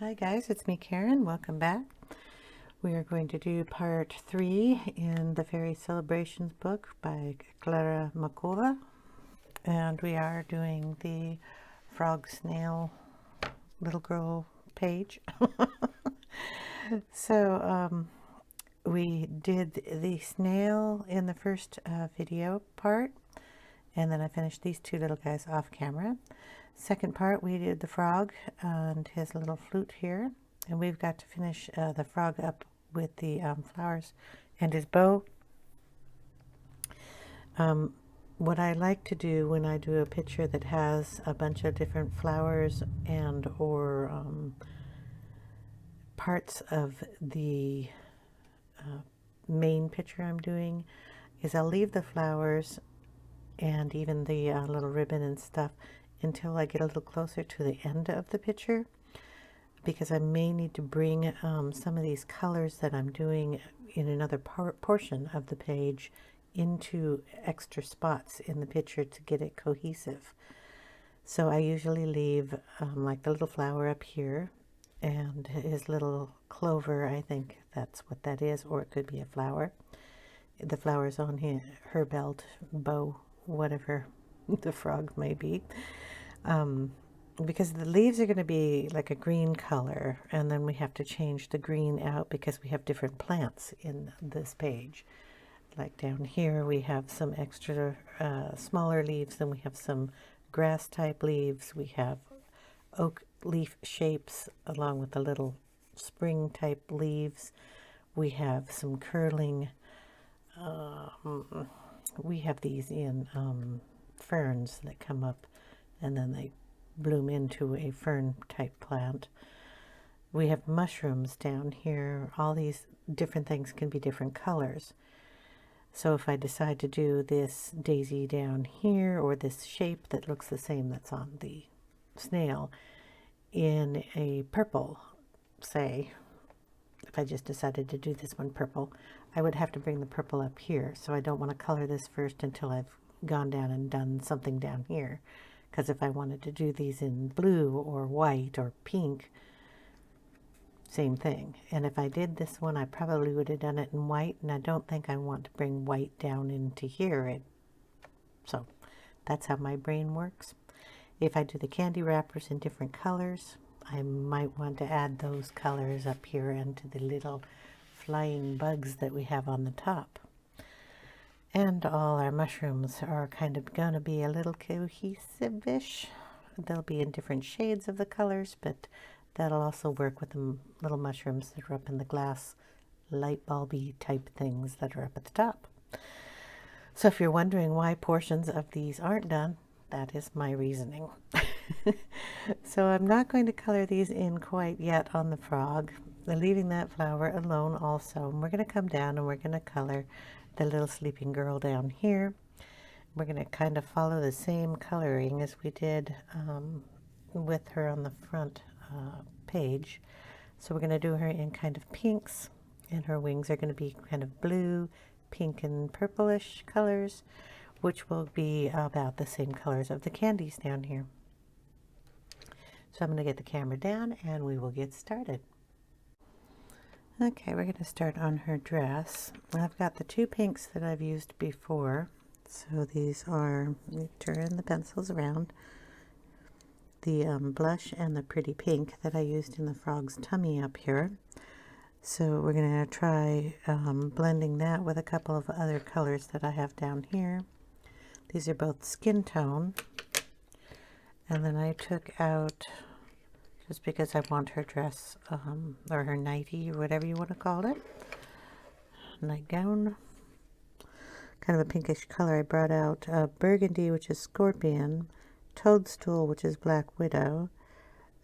Hi guys, it's me Karen. Welcome back. We are going to do part 3 in the Fairy Celebrations book by Klara Markova, and we are doing the frog snail little girl page. So we did the snail in the first video part, and then I finished these two little guys off camera. Second part, we did the frog and his little flute here, and we've got to finish the frog up with the flowers and his bow. What I like to do when I do a picture that has a bunch of different flowers and or parts of the main picture I'm doing is I'll leave the flowers and even the little ribbon and stuff until I get a little closer to the end of the picture, because I may need to bring some of these colors that I'm doing in another portion of the page into extra spots in the picture to get it cohesive. So I usually leave like the little flower up here and his little clover. I think that's what that is, or it could be a flower. The flowers on her belt, bow, whatever the frog may be. Because the leaves are going to be like a green color, and then we have to change the green out because we have different plants in this page. Like down here we have some extra smaller leaves, then we have some grass type leaves, we have oak leaf shapes along with the little spring type leaves, we have some curling, we have these in ferns that come up and then they bloom into a fern type plant. We have mushrooms down here. All these different things can be different colors. So if I decide to do this daisy down here, or this shape that looks the same that's on the snail in a purple, say, if I just decided to do this one purple, I would have to bring the purple up here. So I don't want to color this first until I've gone down and done something down here. Because if I wanted to do these in blue or white or pink, same thing. And if I did this one, I probably would have done it in white, and I don't think I want to bring white down into here. So that's how my brain works. If I do the candy wrappers in different colors, I might want to add those colors up here into the little flying bugs that we have on the top. And all our mushrooms are kind of going to be a little cohesive-ish. They'll be in different shades of the colors, but that'll also work with the little mushrooms that are up in the glass light bulby type things that are up at the top. So if you're wondering why portions of these aren't done, that is my reasoning. So I'm not going to color these in quite yet on the frog. I'm leaving that flower alone also. And we're going to come down and we're going to color the little sleeping girl down here. We're going to kind of follow the same coloring as we did with her on the front page. So we're going to do her in kind of pinks, and her wings are going to be kind of blue, pink, and purplish colors, which will be about the same colors of the candies down here. So I'm going to get the camera down and we will get started. Okay, we're going to start on her dress. I've got the two pinks that I've used before. So these are, let me turn the pencils around, the blush and the pretty pink that I used in the frog's tummy up here. So we're going to try blending that with a couple of other colors that I have down here. These are both skin tone. And then I took out, just because I want her dress, or her nightie, or whatever you want to call it, nightgown, kind of a pinkish color. I brought out Burgundy, which is Scorpion, Toadstool, which is Black Widow,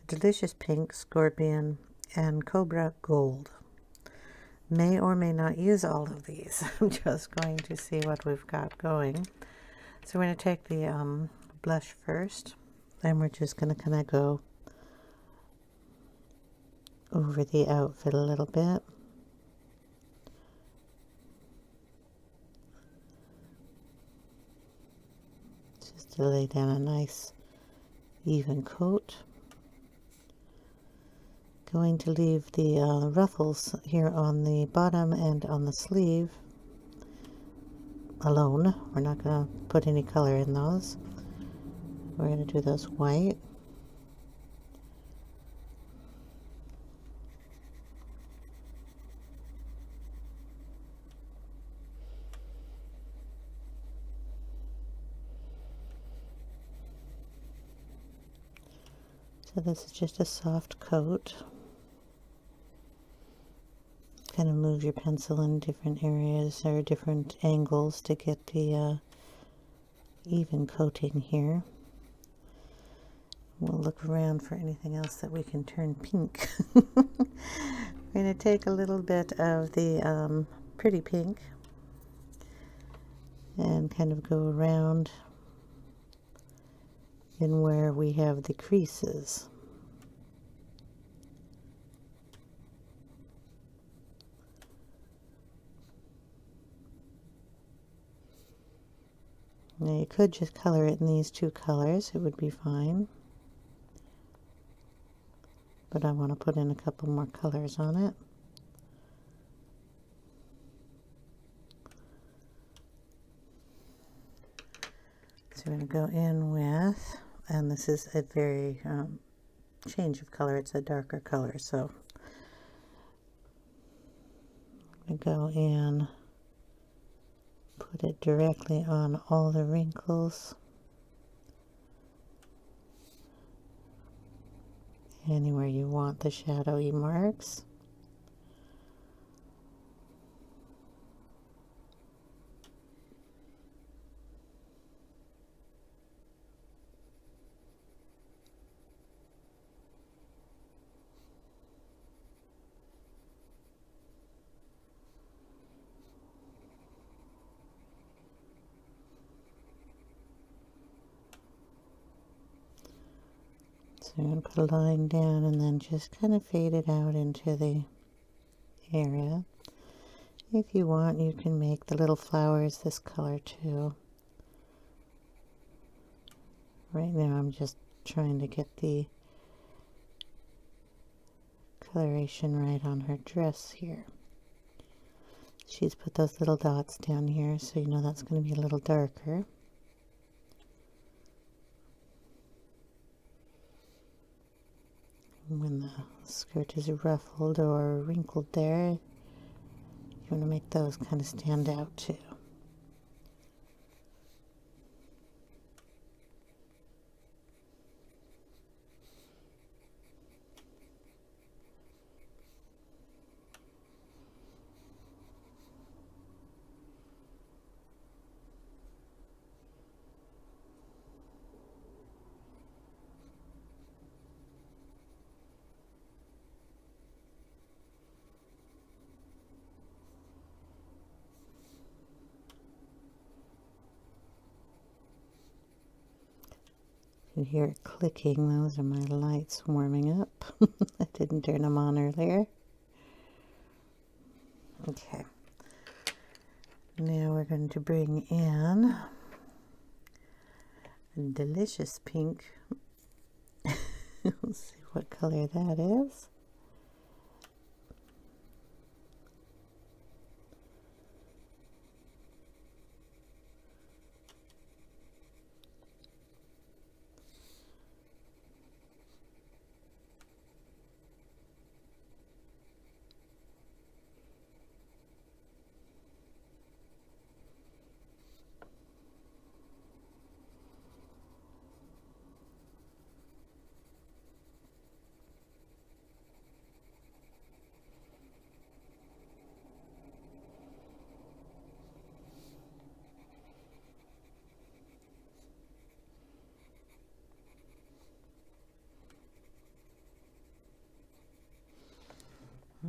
Delicious Pink, Scorpion, and Cobra Gold. May or may not use all of these. I'm just going to see what we've got going. So we're going to take the blush first, and we're just going to kind of go over the outfit a little bit. Just to lay down a nice even coat. Going to leave the ruffles here on the bottom and on the sleeve alone. We're not going to put any color in those. We're going to do those white. So this is just a soft coat. Kind of move your pencil in different areas or different angles to get the even coating here. We'll look around for anything else that we can turn pink. We're going to take a little bit of the pretty pink and kind of go around in where we have the creases. Now you could just color it in these two colors, it would be fine. But I want to put in a couple more colors on it. So we're going to go in with, and this is a very change of color, it's a darker color, so I'm going to go in, put it directly on all the wrinkles, anywhere you want the shadowy marks. So I'm going to put a line down and then just kind of fade it out into the area. If you want, you can make the little flowers this color too. Right now I'm just trying to get the coloration right on her dress here. She's put those little dots down here, so you know that's going to be a little darker. When the skirt is ruffled or wrinkled there, you want to make those kind of stand out too. You hear it clicking, those are my lights warming up. I didn't turn them on earlier. Okay. Now we're going to bring in a delicious pink. Let's see what color that is.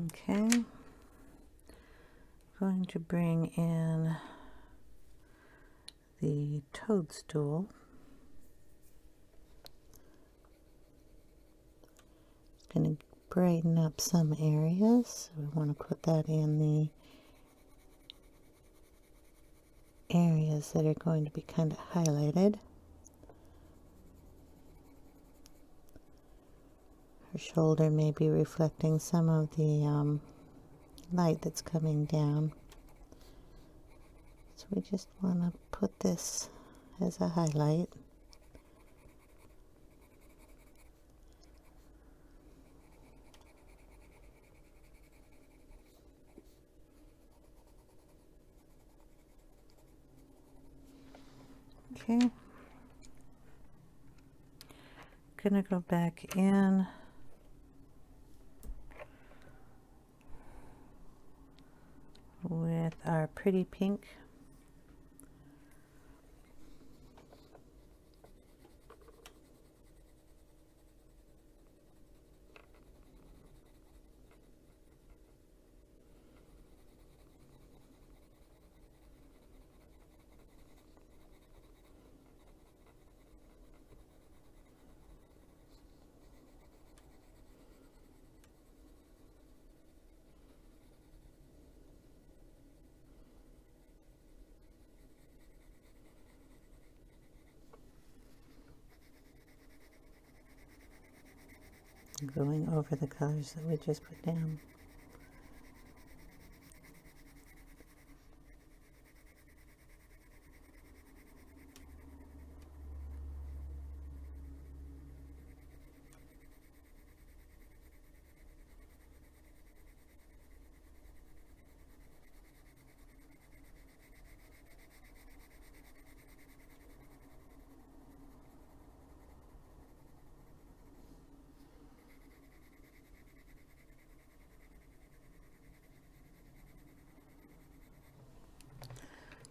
Okay, going to bring in the toadstool. It's going to brighten up some areas. So we want to put that in the areas that are going to be kind of highlighted. Her shoulder may be reflecting some of the light that's coming down. So we just want to put this as a highlight. Okay. Gonna go back in with our pretty pink. Going over the colors that we just put down.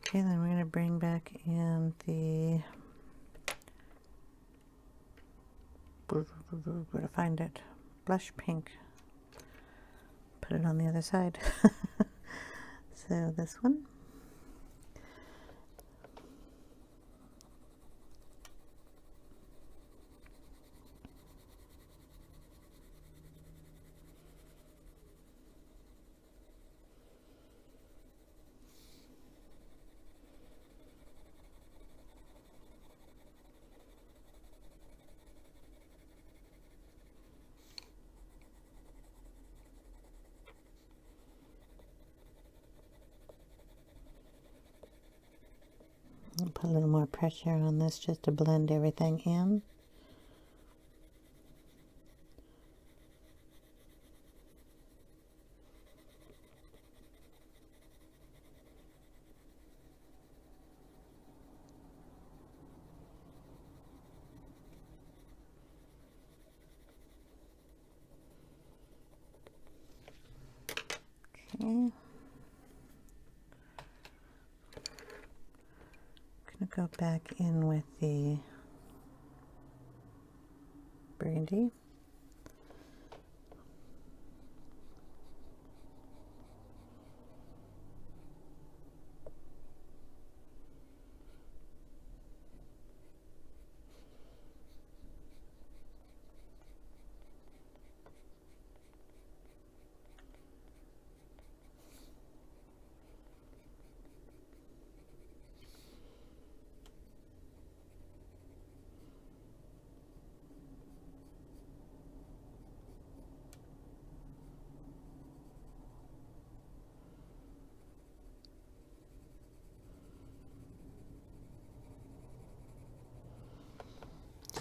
Okay, then we're going to bring back in the, where to find it, blush pink. Put it on the other side. So this one. I'll put a little more pressure on this just to blend everything in. Okay. Go back in with the Burgundy.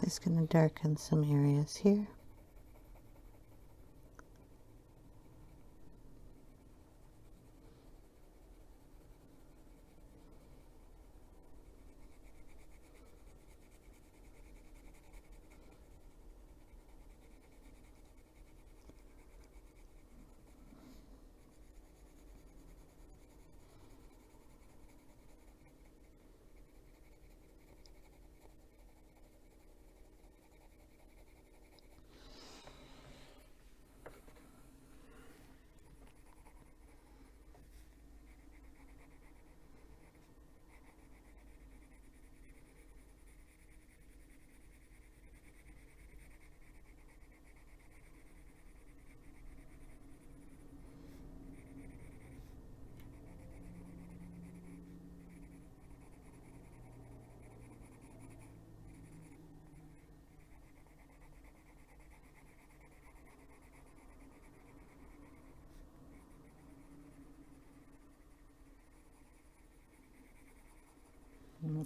Just going to darken some areas here.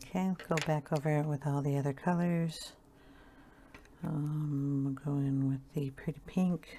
Okay, go back over it with all the other colors. We'll go in with the pretty pink.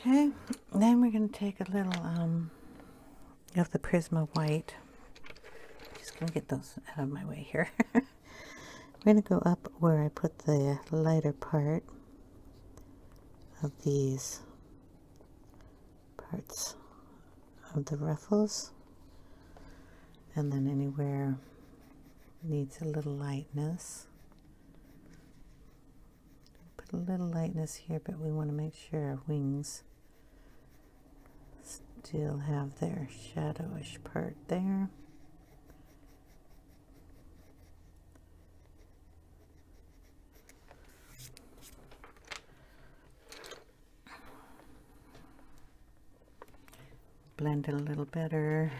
Okay, then we're going to take a little of the Prisma white. Just going to get those out of my way here. We're going to go up where I put the lighter part of these parts of the ruffles, and then anywhere needs a little lightness. Put a little lightness here, but we want to make sure our wings still have their shadowish part there. Blend it a little better.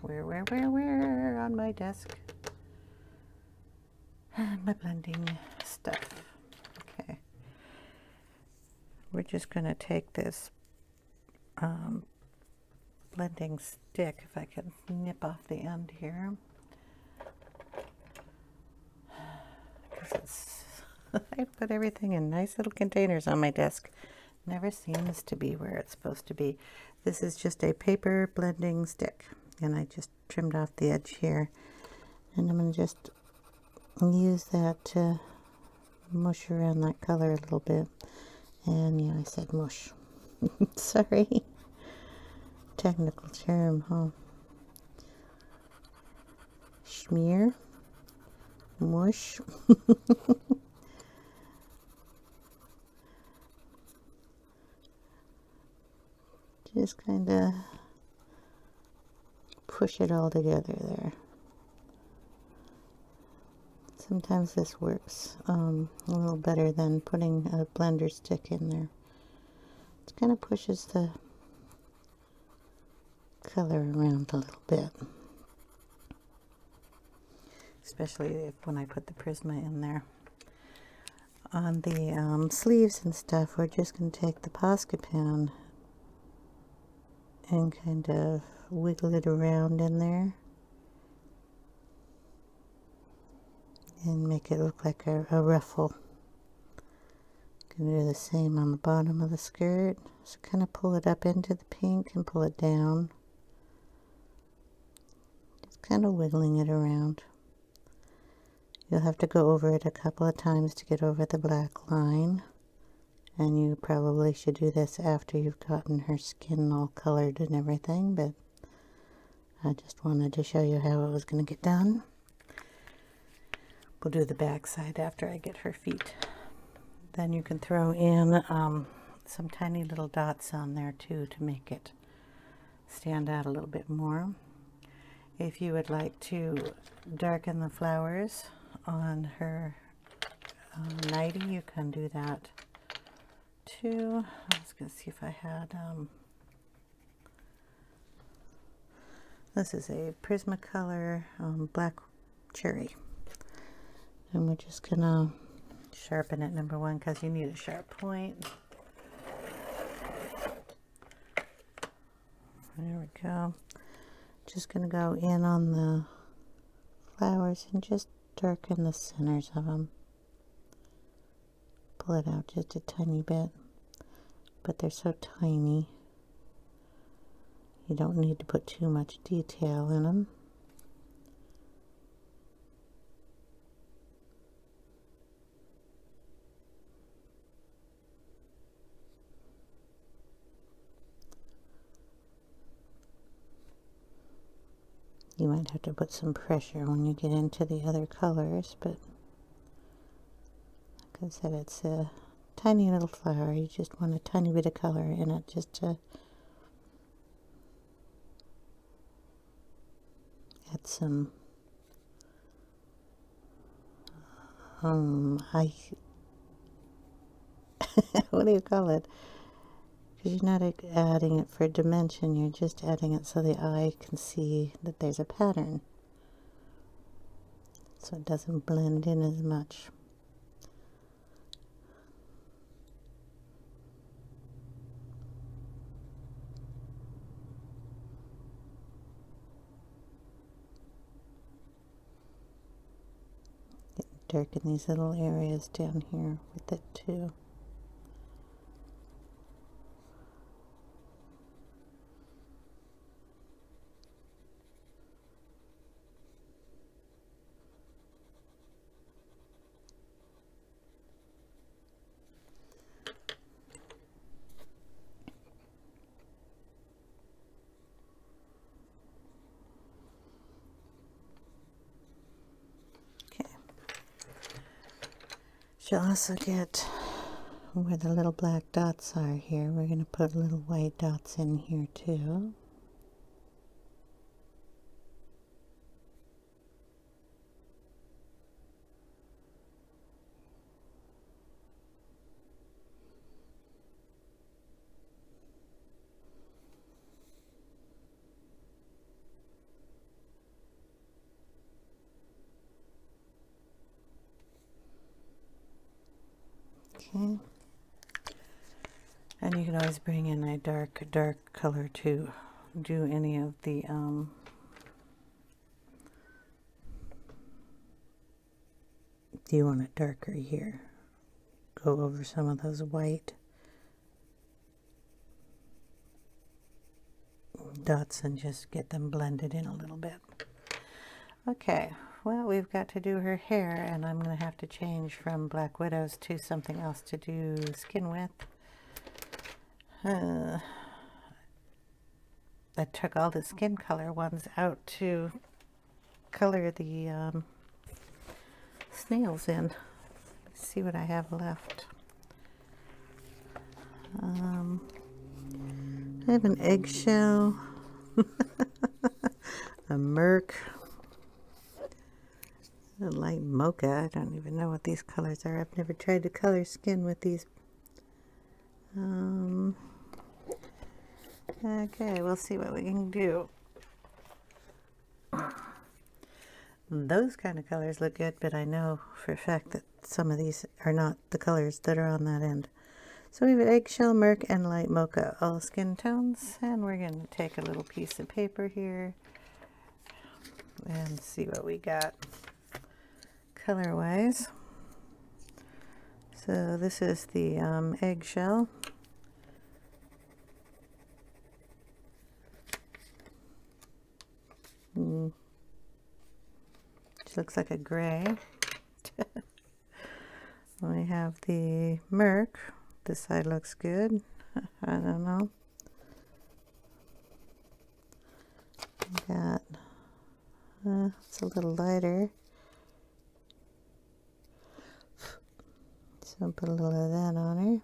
Where on my desk? My blending stuff. Okay. We're just going to take this blending stick, if I can nip off the end here. Because it's I put everything in nice little containers on my desk. Never seems to be where it's supposed to be. This is just a paper blending stick, and I just trimmed off the edge here, and I'm going to just use that to mush around that color a little bit. And yeah, I said mush. Sorry, technical term, huh? Smear, mush. Just kind of push it all together there. Sometimes this works a little better than putting a blender stick in there. It kind of pushes the color around a little bit. Especially when I put the Prisma in there. On the sleeves and stuff, we're just going to take the Posca pan and kind of wiggle it around in there and make it look like a ruffle. Gonna do the same on the bottom of the skirt. So kind of pull it up into the pink and pull it down. Just kind of wiggling it around. You'll have to go over it a couple of times to get over the black line. And you probably should do this after you've gotten her skin all colored and everything, but I just wanted to show you how it was going to get done. We'll do the back side after I get her feet. Then you can throw in some tiny little dots on there too to make it stand out a little bit more. If you would like to darken the flowers on her nightie, you can do that too. I was going to see if I had this is a Prismacolor black cherry, and we're just gonna sharpen it, number one, because you need a sharp point. There we go. Just gonna go in on the flowers and just darken the centers of them. Pull it out just a tiny bit, but they're so tiny you don't need to put too much detail in them. You might have to put some pressure when you get into the other colors, but like I said, it's a tiny little flower. You just want a tiny bit of color in it just to add some what do you call it? Because you're not adding it for dimension, you're just adding it so the eye can see that there's a pattern, so it doesn't blend in as much. Darken these little areas down here with it too. You'll also get where the little black dots are here. We're going to put little white dots in here too. Okay, and you can always bring in a dark color to do any of the do you want it darker here? Go over some of those white dots and just get them blended in a little bit. Okay, well, we've got to do her hair, and I'm going to have to change from Black Widows to something else to do skin with. I took all the skin color ones out to color the snails in. Let's see what I have left. I have an EggShell, a Murk, a light Mocha. I don't even know what these colors are. I've never tried to color skin with these. Okay, we'll see what we can do. Those kind of colors look good, but I know for a fact that some of these are not the colors that are on that end. So we have EggShell, Murk, and light Mocha, all skin tones, and we're going to take a little piece of paper here and see what we got color wise. So this is the EggShell. Which looks like a gray. We have the Murk. This side looks good. I don't know. Got it's a little lighter. So I'll put a little of that on her.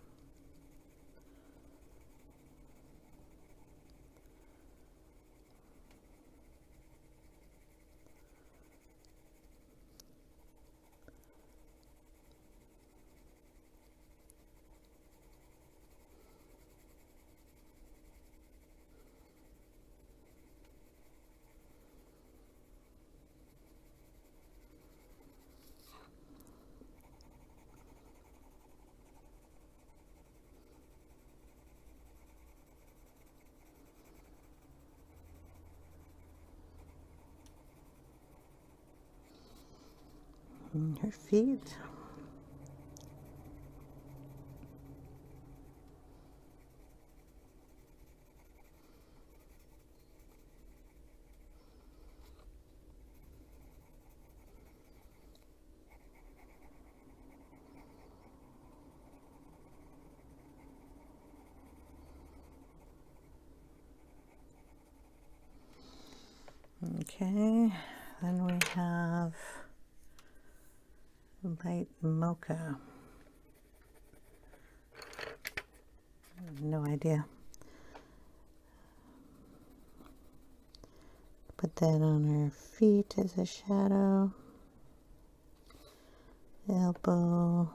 And her feet. Okay, then we have light mocha. No idea. Put that on her feet as a shadow. Elbow.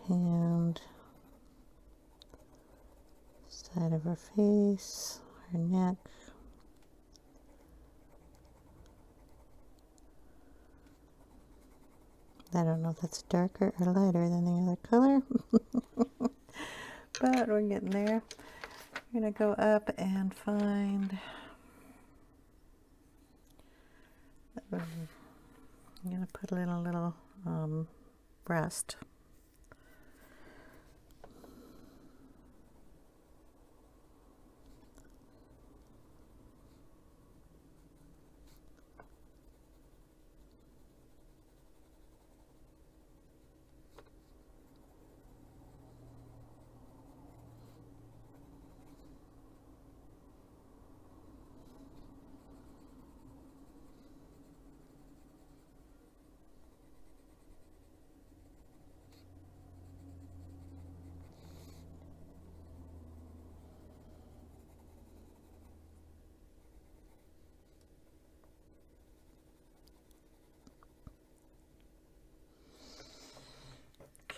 Hand. Side of her face. Her neck. I don't know if that's darker or lighter than the other color. But we're getting there. We're going to go up and find, I'm going to put a little rust.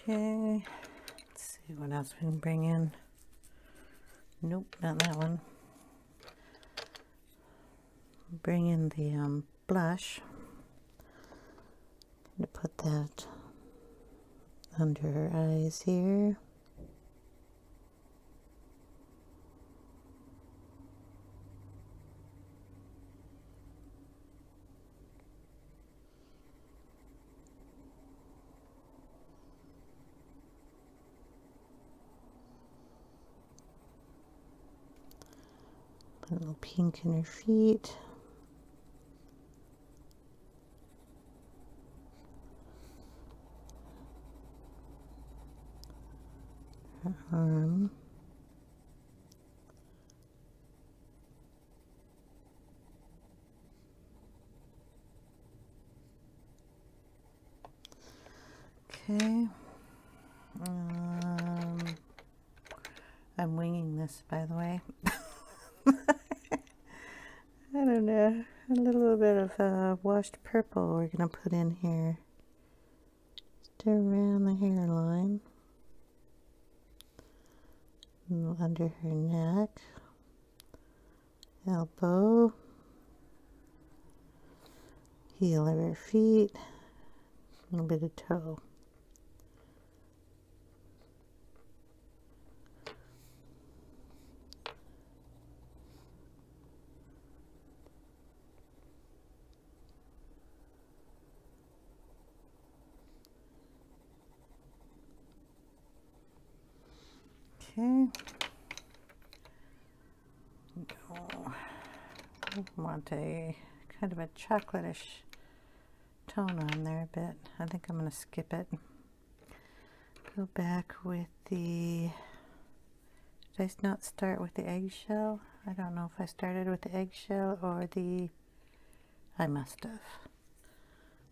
Okay, let's see what else we can bring in. Nope, not that one. Bring in the blush. I'm going to put that under her eyes here. Put a little pink in her feet. Her arm. Okay. I'm winging this, by the way. I don't know. A little bit of washed purple we're going to put in here. Just around the hairline. Under her neck. Elbow. Heel of her feet. A little bit of toe. Okay. Oh, I want a kind of a chocolatish tone on there a bit. I think I'm going to skip it. Go back with the, did I not start with the eggshell? I don't know if I started with the eggshell or the, I must have.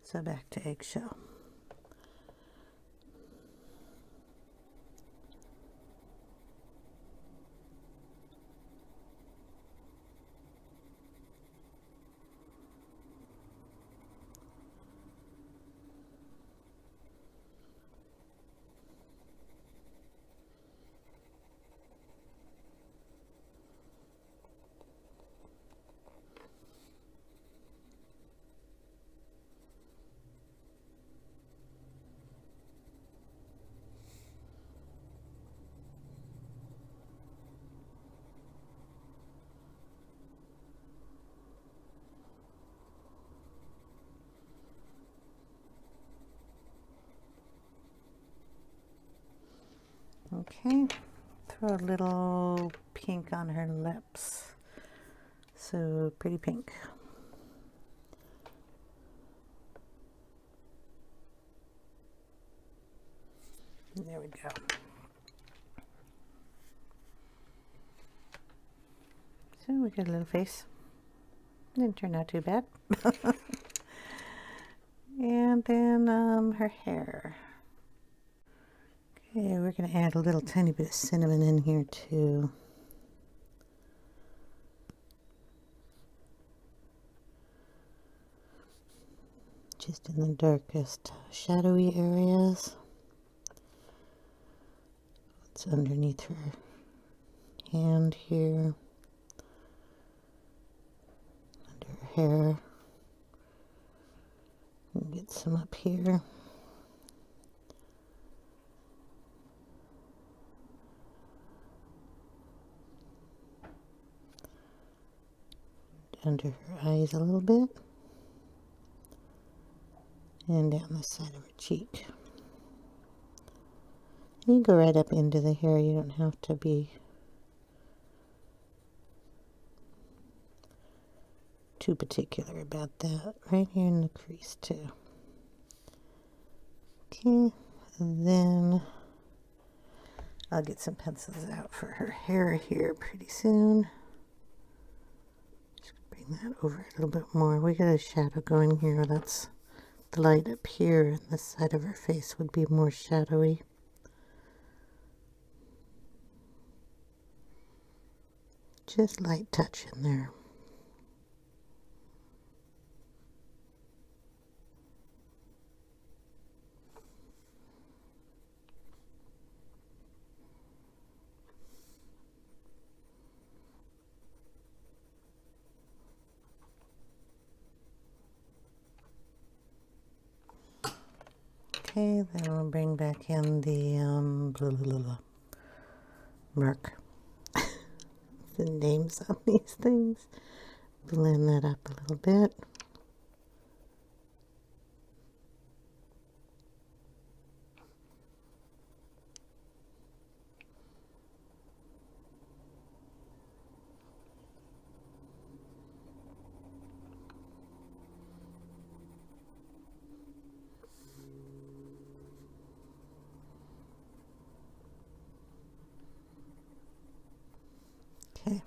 So back to eggshell. Okay, throw a little pink on her lips. So pretty pink. There we go. So we got a little face. Didn't turn out too bad. And then her hair. Okay, we're going to add a little tiny bit of cinnamon in here too. Just in the darkest shadowy areas. It's underneath her hand here, under her hair. And get some up here. Under her eyes a little bit. And down the side of her cheek. You go right up into the hair, you don't have to be too particular about that. Right here in the crease too. Okay, and then I'll get some pencils out for her hair here pretty soon. Just bring that over a little bit more. We got a shadow going here. That's the light up here, and this side of her face would be more shadowy. Just light touch in there. Okay, then we'll bring back in the Murk. The names on these things. Blend that up a little bit. Okay.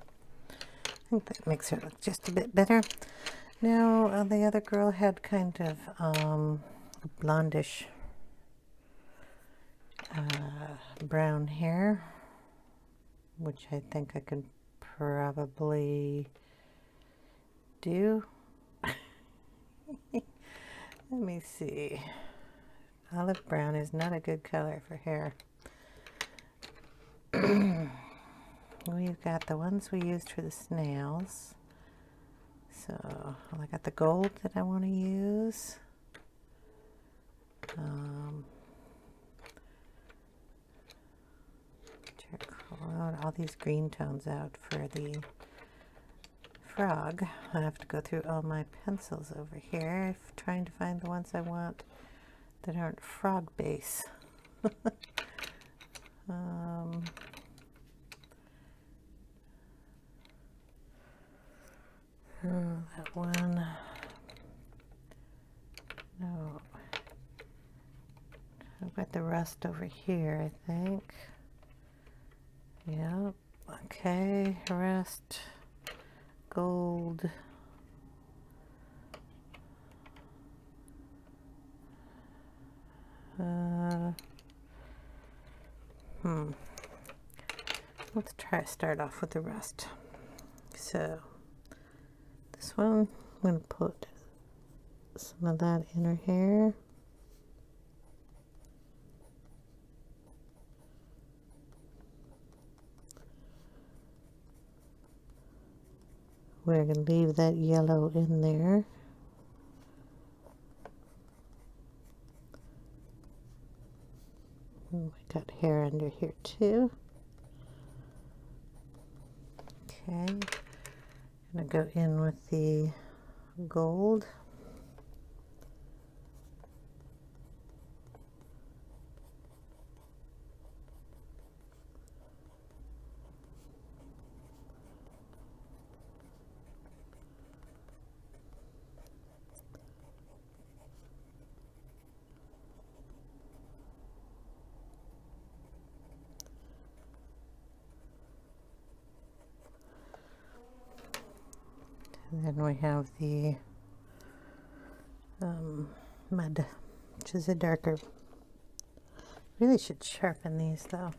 I think that makes her look just a bit better. Now, the other girl had kind of blondish brown hair, which I think I could probably do. Let me see. Olive brown is not a good color for hair. We've got the ones we used for the snails. So I got the gold that I want to use. All these green tones out for the frog. I have to go through all my pencils over here, trying to find the ones I want that aren't frog base. That one. No. I've got the rust over here, I think. Yep. Okay. Rust. Gold. Let's start off with the rust. So this one, I'm going to put some of that in her hair. We're going to leave that yellow in there. And we got hair under here too. Okay, I'm going to go in with the gold. And then we have the mud, which is a darker. Really should sharpen these though.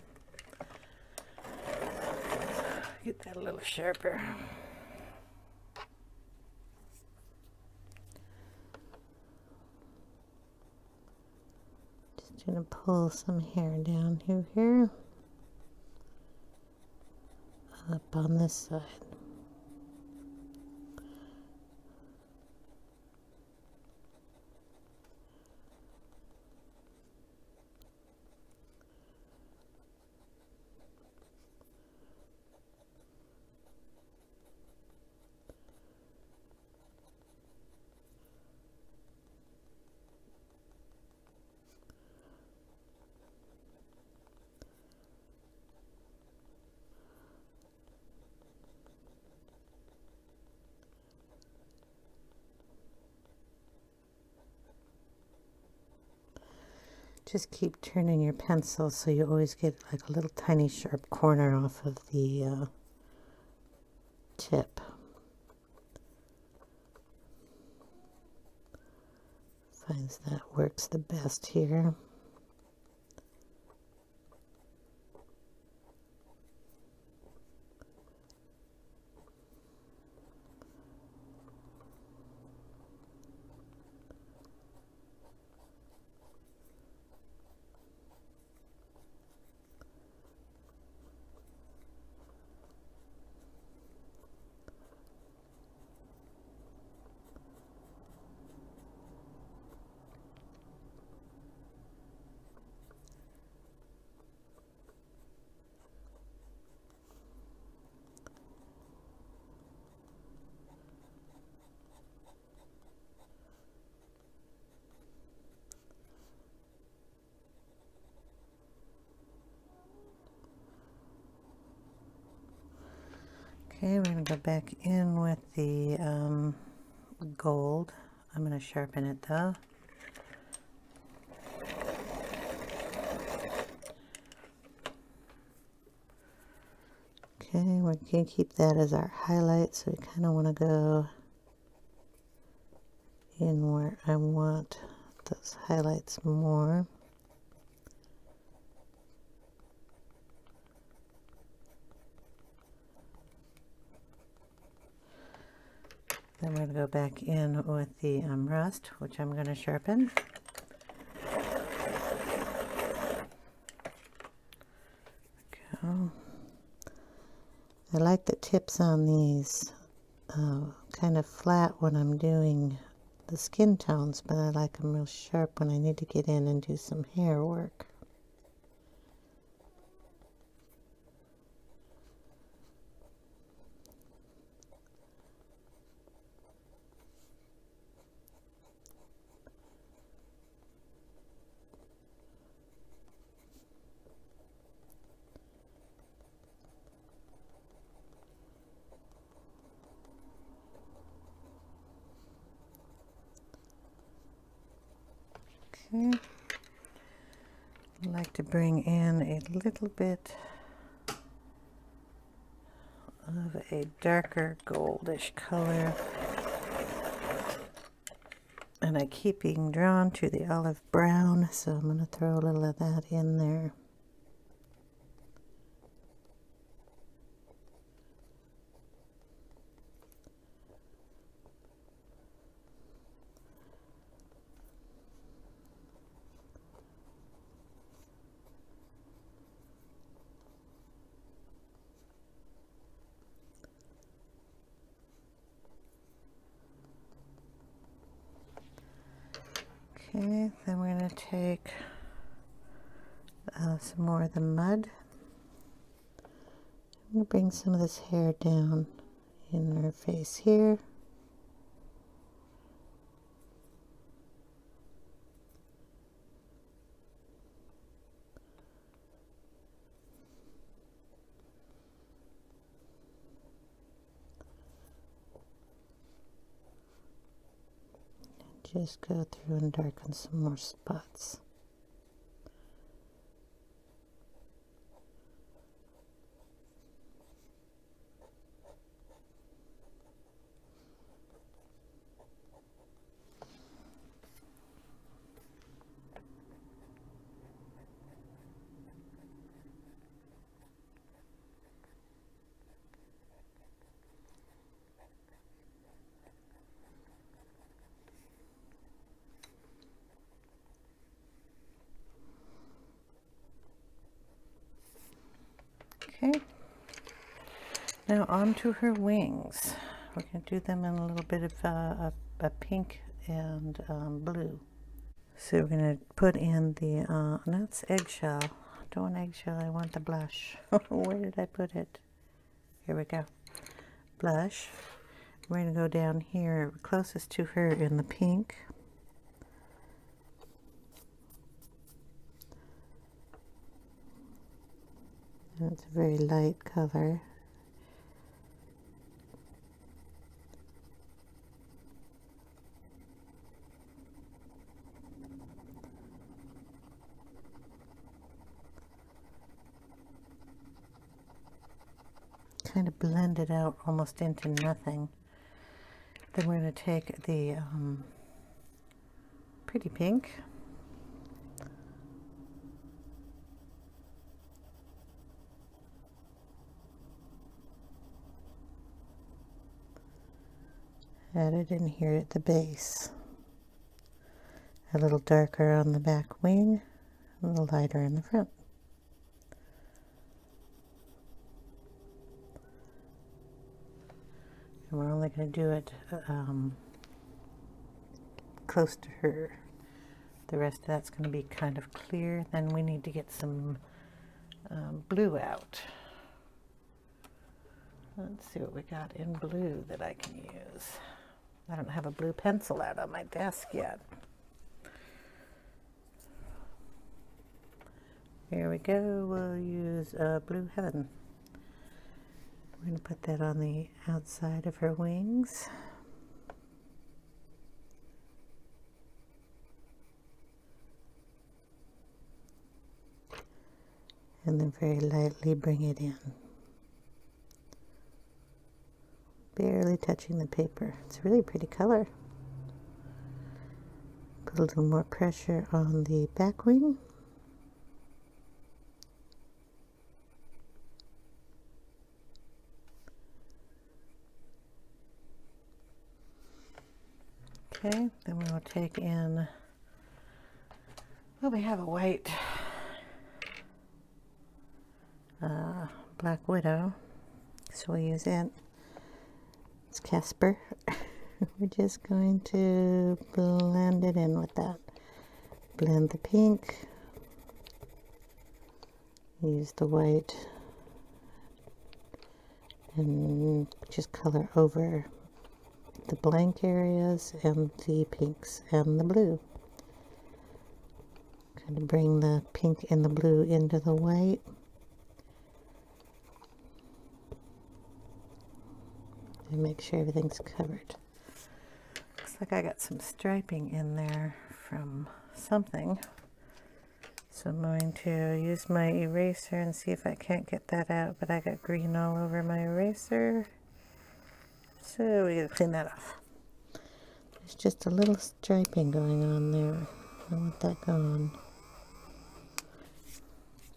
Get that a little sharper. Just gonna pull some hair down through here, up on this side. Just keep turning your pencil so you always get like a little tiny sharp corner off of the tip. Finds that works the best here. Okay, we're going to go back in with the gold. I'm going to sharpen it though. Okay, we're going to keep that as our highlight, so we kind of want to go in where I want those highlights more. Then we're going to go back in with the rust, which I'm going to sharpen. Go. I like the tips on these kind of flat when I'm doing the skin tones, but I like them real sharp when I need to get in and do some hair work. Okay. I like to bring in a little bit of a darker goldish color, and I keep being drawn to the olive brown, so I'm going to throw a little of that in there. Okay, then we're going to take some more of the mud. I'm going to bring some of this hair down in her face here. Just go through and darken some more spots. Now on to her wings. We're going to do them in a little bit of a pink and blue. So we're going to put in the, that's eggshell. I don't want eggshell, I want the blush. Where did I put it? Here we go. Blush. We're going to go down here closest to her in the pink. And it's a very light color. Kind of blend it out almost into nothing. Then we're going to take the pretty pink, add it in here at the base, a little darker on the back wing, a little lighter in the front. And we're only going to do it close to her. The rest of that's going to be kind of clear. Then we need to get some blue out. Let's see what we got in blue that I can use. I don't have a blue pencil out on my desk yet. Here we go. We'll use Blue Heaven. We're going to put that on the outside of her wings. And then very lightly bring it in. Barely touching the paper. It's a really pretty color. Put a little more pressure on the back wing. Okay, then we will take in, well, we have a white Black Widow, so we'll use it. It's Casper. We're just going to blend it in with that. Blend the pink, use the white, and just color over the blank areas and the pinks and the blue. Kind of bring the pink and the blue into the white. And make sure everything's covered. Looks like I got some striping in there from something. So I'm going to use my eraser and see if I can't get that out, but I got green all over my eraser. So we gotta clean that off. There's just a little striping going on there. I want that gone.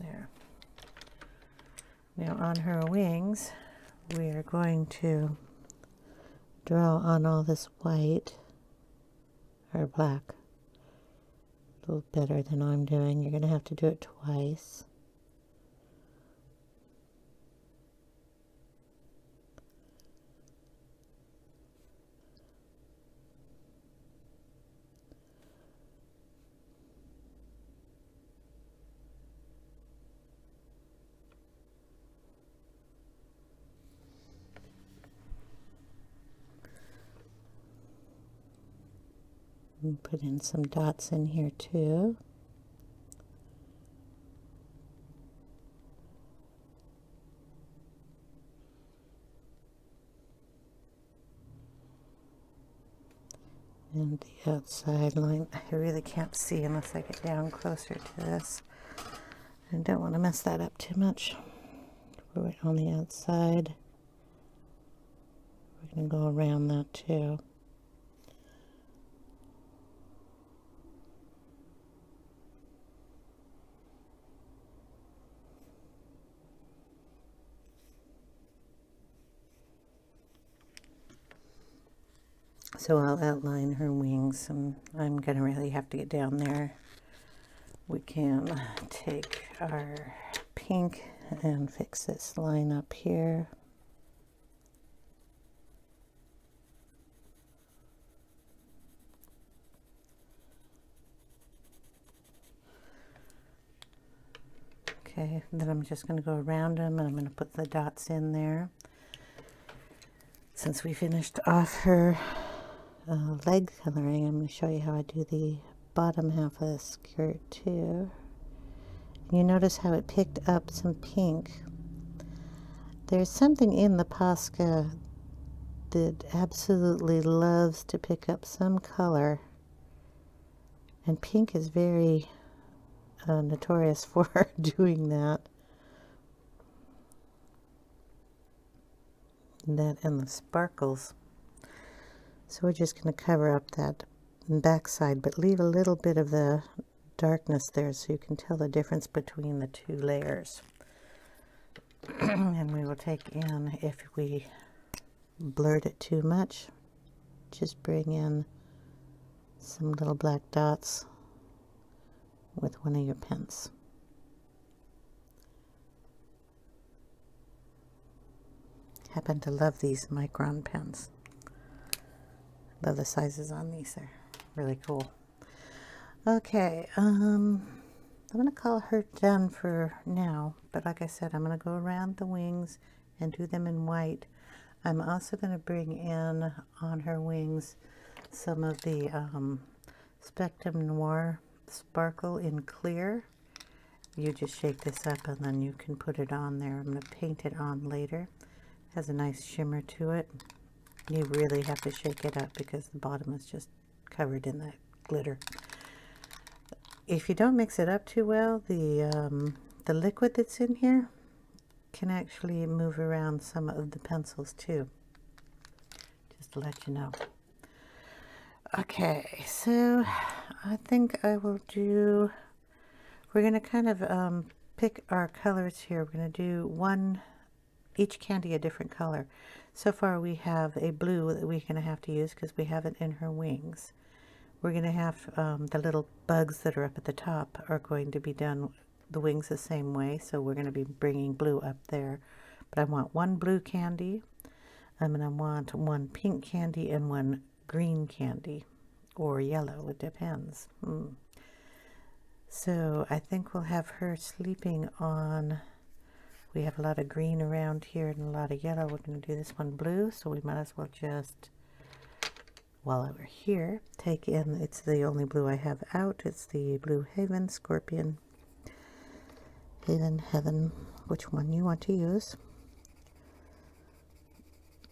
There. Now on her wings, we are going to draw on all this white or black. A little better than I'm doing. You're gonna have to do it twice. And put in some dots in here too. And the outside line, I really can't see unless I get down closer to this. I don't want to mess that up too much. We're right on the outside. We're going to go around that too. So I'll outline her wings, and I'm going to really have to get down there. We can take our pink and fix this line up here. Okay, then I'm just going to go around them and I'm going to put the dots in there. Since we finished off her leg coloring, I'm going to show you how I do the bottom half of the skirt too. You notice how it picked up some pink. There's something in the Posca that absolutely loves to pick up some color, and pink is very notorious for doing that. That and the sparkles. So we're just going to cover up that back side, but leave a little bit of the darkness there so you can tell the difference between the two layers. And we will take in, if we blurred it too much, just bring in some little black dots with one of your pens. Happen to love these micron pens. Love the sizes on these, they're really cool. Okay, I'm going to call her done for now, but like I said, I'm going to go around the wings and do them in white. I'm also going to bring in on her wings some of the Spectrum Noir Sparkle in clear. You just shake this up and then you can put it on there. I'm going to paint it on later. Has a nice shimmer to it. You really have to shake it up because the bottom is just covered in that glitter. If you don't mix it up too well, the liquid that's in here can actually move around some of the pencils too. Just to let you know. Okay, so I think I will do, we're going to kind of pick our colors here. We're going to do each candy a different color. So far we have a blue that we're going to have to use because we have it in her wings. We're going to have the little bugs that are up at the top are going to be done the wings the same way, so we're going to be bringing blue up there. But I want one blue candy, and I want one pink candy and one green candy, or yellow, it depends. So I think we'll have her sleeping on, we have a lot of green around here and a lot of yellow. We're going to do this one blue, so we might as well just, while we're here, take in, it's the only blue I have out, it's the Blue Haven Scorpion. Heaven, which one you want to use.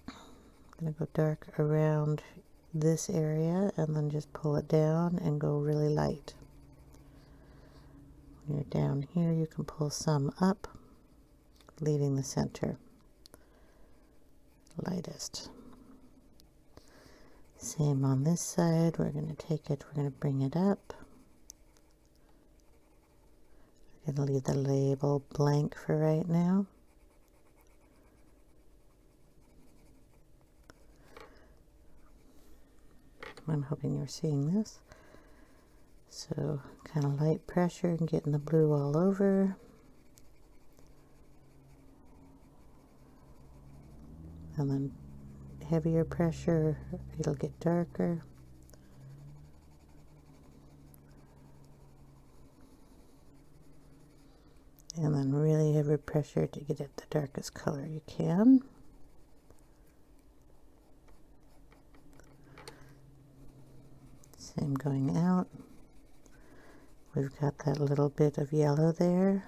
I'm going to go dark around this area and then just pull it down and go really light. When you're down here, you can pull some up, leaving the center lightest. Same on this side. We're going to take it, we're going to bring it up. I'm going to leave the label blank for right now. I'm hoping you're seeing this. So kind of light pressure and getting the blue all over. And then heavier pressure, it'll get darker. And then really heavy pressure to get it the darkest color you can. Same going out. We've got that little bit of yellow there.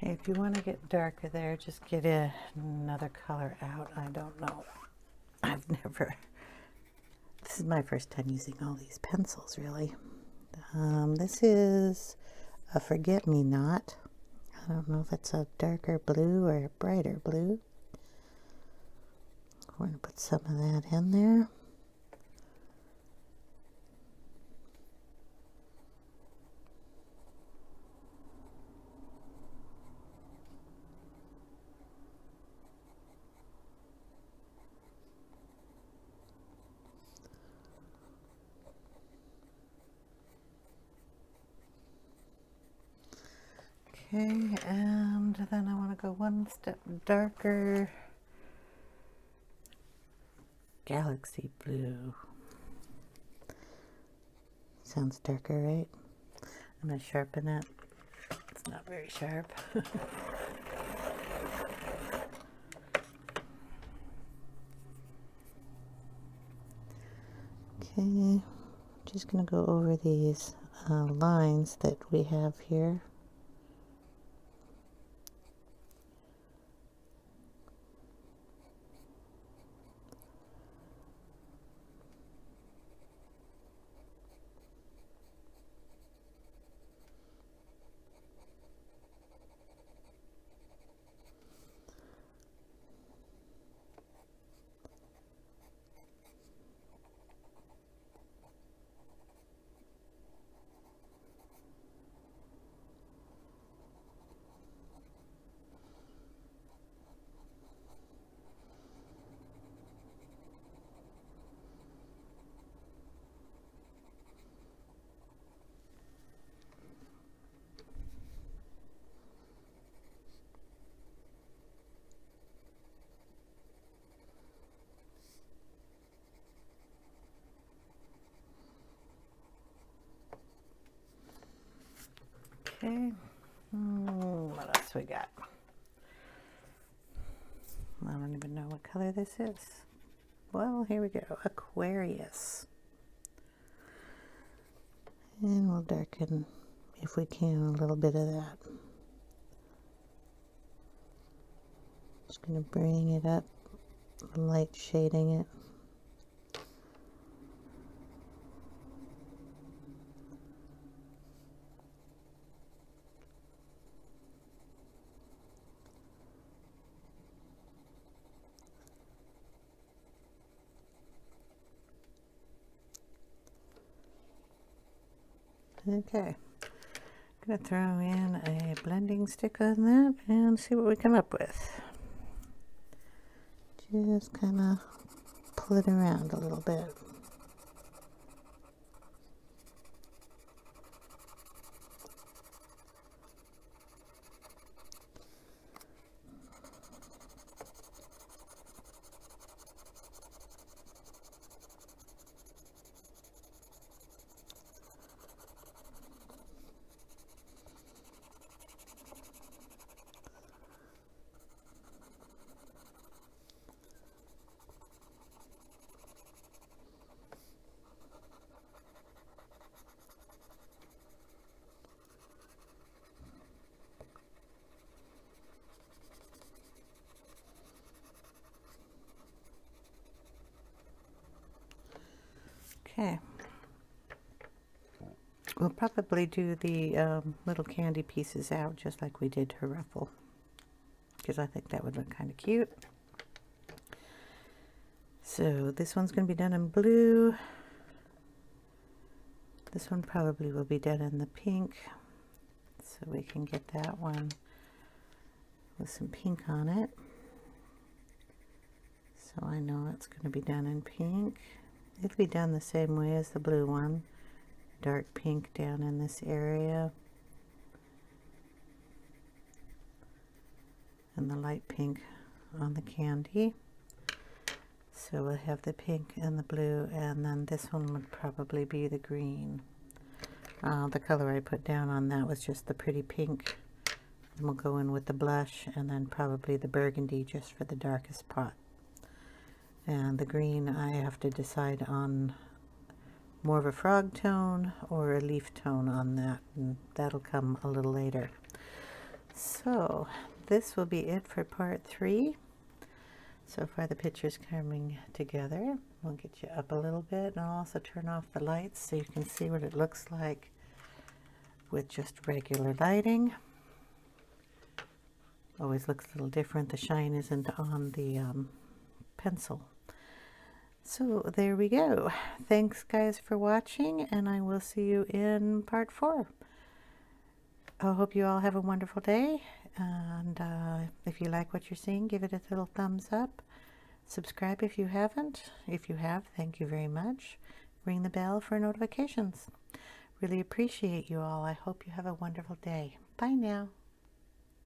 Okay, if you want to get darker there, just get another color out. I don't know. I've never, this is my first time using all these pencils, really. This is a forget-me-not. I don't know if it's a darker blue or a brighter blue. We're going to put some of that in there. Okay, and then I want to go one step darker. Galaxy blue. Sounds darker, right? I'm going to sharpen it. It's not very sharp. Okay, just going to go over these lines that we have here. Okay, what else we got? I don't even know what color this is. Well, here we go, Aquarius. And we'll darken, if we can, a little bit of that. Just going to bring it up, light shading it. Okay, I'm going to throw in a blending stick on that and see what we come up with. Just kind of pull it around a little bit. Okay, we'll probably do the little candy pieces out just like we did her ruffle, because I think that would look kind of cute. So this one's going to be done in blue. This one probably will be done in the pink, so we can get that one with some pink on it. So I know it's going to be done in pink. It'll be done the same way as the blue one. Dark pink down in this area. And the light pink on the candy. So we'll have the pink and the blue, and then this one would probably be the green. The color I put down on that was just the pretty pink. And we'll go in with the blush, and then probably the burgundy just for the darkest pot. And the green, I have to decide on more of a frog tone or a leaf tone on that, and that'll come a little later. So this will be it for part 3. So far the picture's coming together. We'll get you up a little bit, and I'll also turn off the lights so you can see what it looks like with just regular lighting. Always looks a little different. The shine isn't on the pencil. So there we go. Thanks guys for watching, and I will see you in part 4. I hope you all have a wonderful day, and if you like what you're seeing, give it a little thumbs up. Subscribe if you haven't. If you have, thank you very much. Ring the bell for notifications. Really appreciate you all. I hope you have a wonderful day. Bye now.